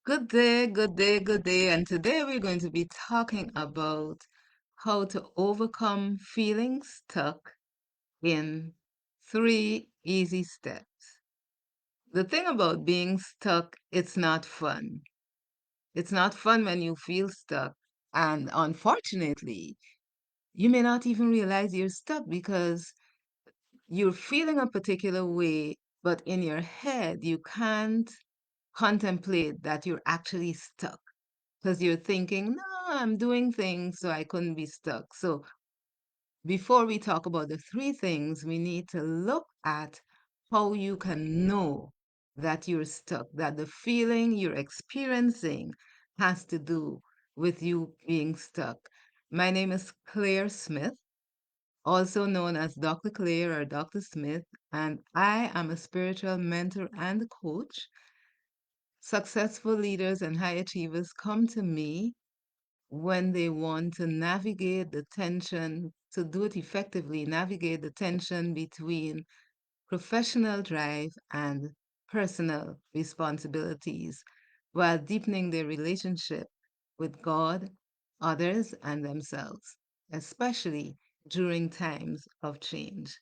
Good day, good day, good day. And today we're going to be talking about how to overcome feeling stuck in 3 easy steps. The thing about being stuck, it's not fun. It's not fun when you feel stuck. And unfortunately, you may not even realize you're stuck because you're feeling a particular way, but in your head, you can't contemplate that you're actually stuck. Because you're thinking, no, I'm doing things, so I couldn't be stuck. So before we talk about the 3 things, we need to look at how you can know that you're stuck, that the feeling you're experiencing has to do with you being stuck. My name is Claire Smith, also known as Dr. Claire or Dr. Smith, and I am a spiritual mentor and coach. Successful leaders and high achievers come to me when they want to navigate the tension, to do it effectively, navigate the tension between professional drive and personal responsibilities while deepening their relationship with God, others, and themselves, especially during times of change.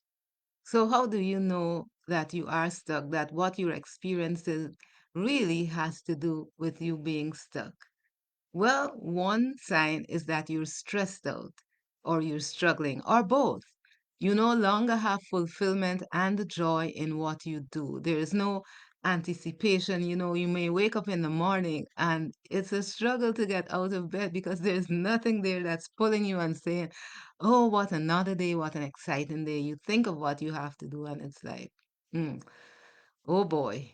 So, how do you know that you are stuck, that what you're experiencing really has to do with you being stuck? Well, one sign is that you're stressed out or you're struggling or both. You no longer have fulfillment and joy in what you do. There is no anticipation. You may wake up in the morning and it's a struggle to get out of bed because there's nothing there that's pulling you and saying, oh, what another day, what an exciting day. You think of what you have to do and it's like, mm, oh boy,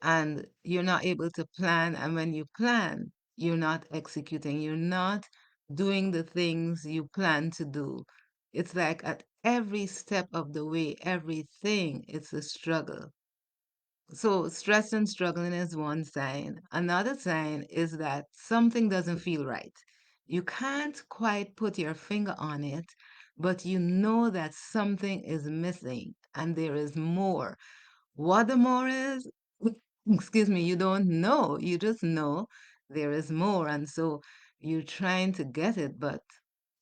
and you're not able to plan. And when you plan, you're not executing, you're not doing the things you plan to do. It's like at every step of the way, everything, it's a struggle. So, stress and struggling is one sign. Another sign is that something doesn't feel right. You can't quite put your finger on it, but you know that something is missing and there is more. What the more is, excuse me, you don't know. You just know there is more. And so you're trying to get it, but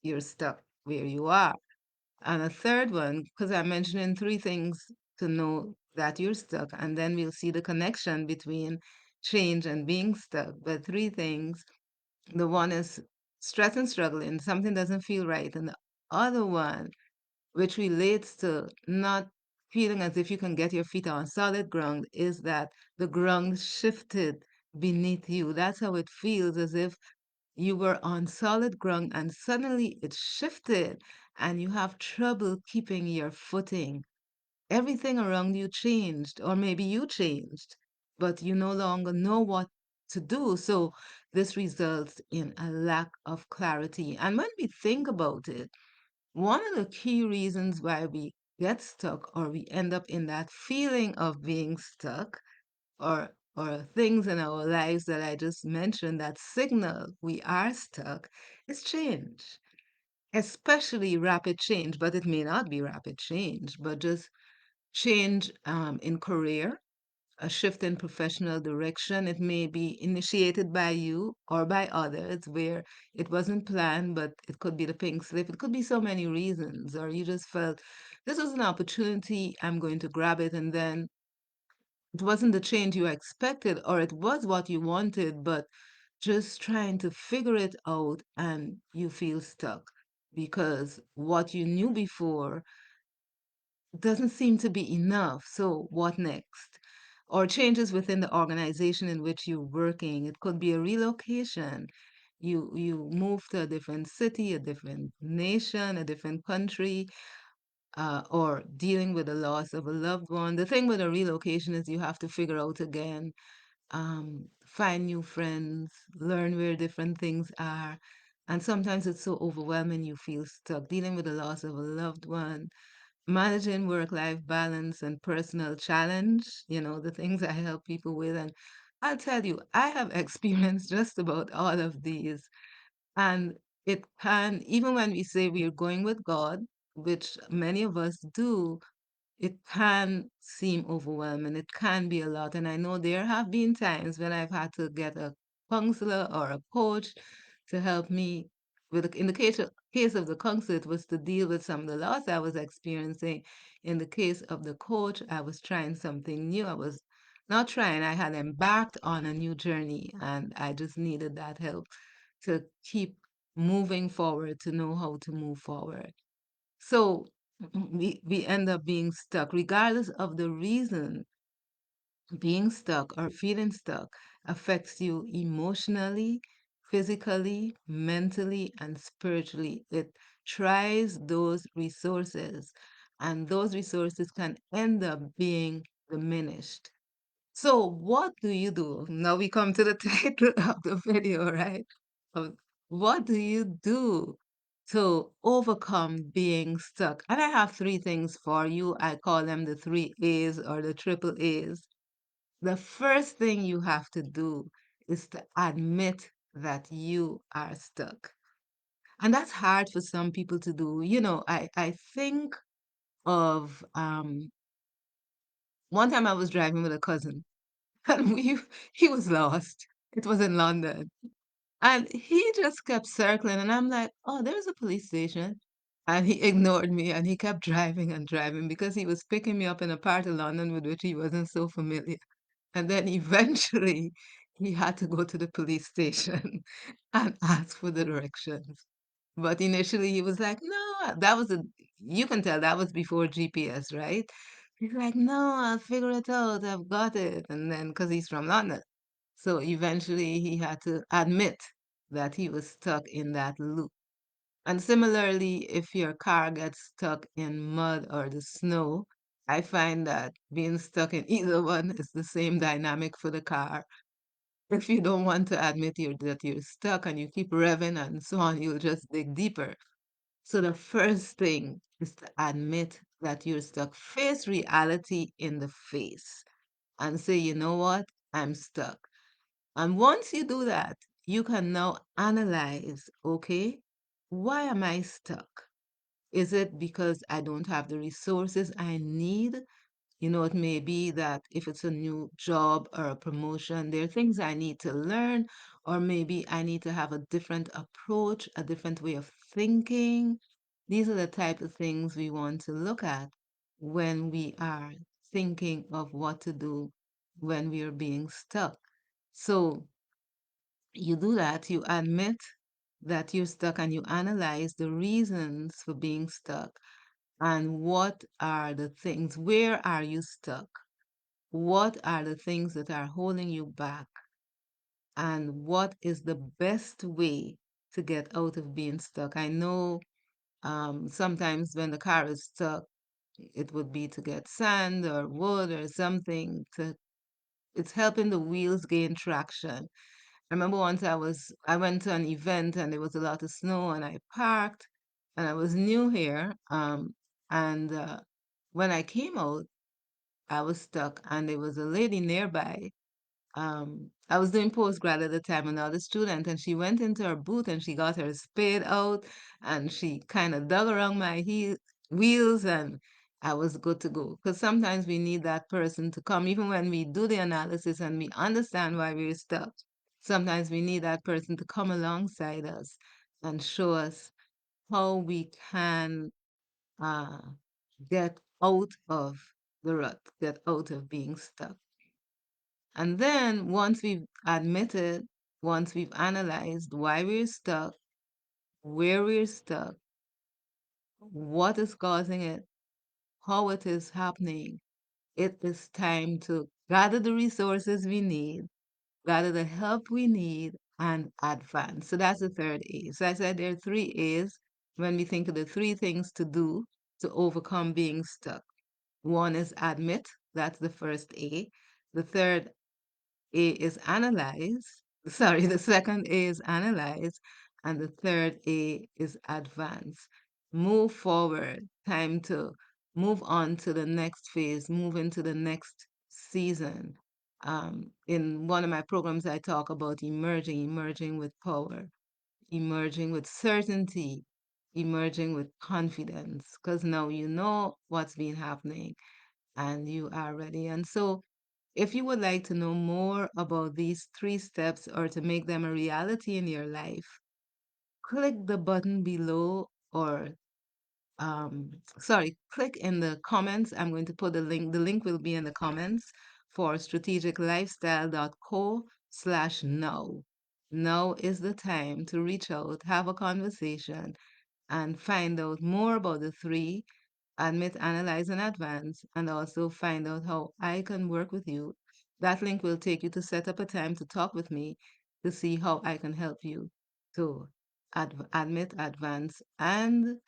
you're stuck where you are. And a third one, because I'm mentioning 3 things to know that you're stuck, and then we'll see the connection between change and being stuck. But 3 things, the one is stress and struggling, something doesn't feel right. And the other one, which relates to not feeling as if you can get your feet on solid ground, is that the ground shifted beneath you. That's how it feels, as if you were on solid ground and suddenly it shifted and you have trouble keeping your footing. Everything around you changed, or maybe you changed, but you no longer know what to do. So this results in a lack of clarity. And when we think about it, one of the key reasons why we get stuck or we end up in that feeling of being stuck or things in our lives that I just mentioned that signal we are stuck is change, especially rapid change, but it may not be rapid change, but just change in career, a shift in professional direction. It may be initiated by you or by others where it wasn't planned, but it could be the pink slip. It could be so many reasons, or you just felt this was an opportunity, I'm going to grab it, and then it wasn't the change you expected, or it was what you wanted, but just trying to figure it out and you feel stuck because what you knew before doesn't seem to be enough. So, what next? Or changes within the organization in which you're working. It could be a relocation. You move to a different city, a different nation, a different country, or dealing with the loss of a loved one. The thing with a relocation is you have to figure out again, find new friends, learn where different things are. And sometimes it's so overwhelming you feel stuck dealing with the loss of a loved one, managing work-life balance and personal challenge, the things I help people with. And I'll tell you, I have experienced just about all of these. And it can, even when we say we're going with God, which many of us do, it can seem overwhelming. It can be a lot. And I know there have been times when I've had to get a counselor or a coach to help me with, in the case of the counselor, it was to deal with some of the loss I was experiencing. In the case of the coach, I was trying something new. I was not trying, I had embarked on a new journey and I just needed that help to keep moving forward, to know how to move forward. So we end up being stuck, regardless of the reason. Being stuck or feeling stuck affects you emotionally, physically, mentally, and spiritually. It tries those resources, and those resources can end up being diminished. So, what do you do? Now we come to the title of the video, right? Of what do you do to overcome being stuck? And I have three things for you. I call them the three A's or the triple A's. The first thing you have to do is to admit that you are stuck. And that's hard for some people to do. I think of one time I was driving with a cousin and he was lost. It was in London. And he just kept circling and I'm like, oh, there's a police station. And he ignored me and he kept driving and driving because he was picking me up in a part of London with which he wasn't so familiar. And then eventually he had to go to the police station and ask for the directions. But initially he was like, no, you can tell that was before GPS, right? He's like, no, I'll figure it out. I've got it. And then, because he's from London. So eventually he had to admit that he was stuck in that loop. And similarly, if your car gets stuck in mud or the snow, I find that being stuck in either one is the same dynamic for the car. If you don't want to admit that you're stuck and you keep revving and so on, you'll just dig deeper. So the first thing is to admit that you're stuck. Face reality in the face and say, you know what? I'm stuck. And once you do that, you can now analyze, okay, why am I stuck? Is it because I don't have the resources I need? It may be that if it's a new job or a promotion, there are things I need to learn, or maybe I need to have a different approach, a different way of thinking. These are the type of things we want to look at when we are thinking of what to do when we are being stuck. So you do that, you admit that you're stuck and you analyze the reasons for being stuck and what are the things, where are you stuck? What are the things that are holding you back? And what is the best way to get out of being stuck? I know sometimes when the car is stuck, it would be to get sand or wood or something it's helping the wheels gain traction. I remember once I went to an event and there was a lot of snow and I parked and I was new here. And when I came out, I was stuck and there was a lady nearby. I was doing postgrad at the time, another student, and she went into her booth and she got her spade out and she kind of dug around my wheels and I was good to go. Because sometimes we need that person to come, even when we do the analysis and we understand why we're stuck. Sometimes we need that person to come alongside us and show us how we can uh, get out of the rut, get out of being stuck. And then once we've admitted, once we've analyzed why we're stuck, where we're stuck, what is causing it, how it is happening, it is time to gather the resources we need, gather the help we need, and advance. So that's the third A. So I said there are three A's when we think of the three things to do to overcome being stuck. One is admit, that's the first A. The third A is analyze. Sorry, the second A is analyze. And the third A is advance. Move forward. Time to move on to the next phase, move into the next season. In one of my programs, I talk about emerging with power, emerging with certainty, emerging with confidence because now you know what's been happening and you are ready. And so, if you would like to know more about these three steps or to make them a reality in your life, click the button below or click in the comments. I'm going to put the link. The link will be in the comments for strategiclifestyle.co/now. Now is the time to reach out, have a conversation, and find out more about the three: admit, analyze, and advance, and also find out how I can work with you. That link will take you to set up a time to talk with me to see how I can help you to admit, advance, and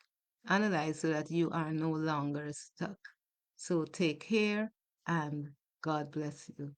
analyze so that you are no longer stuck. So take care and God bless you.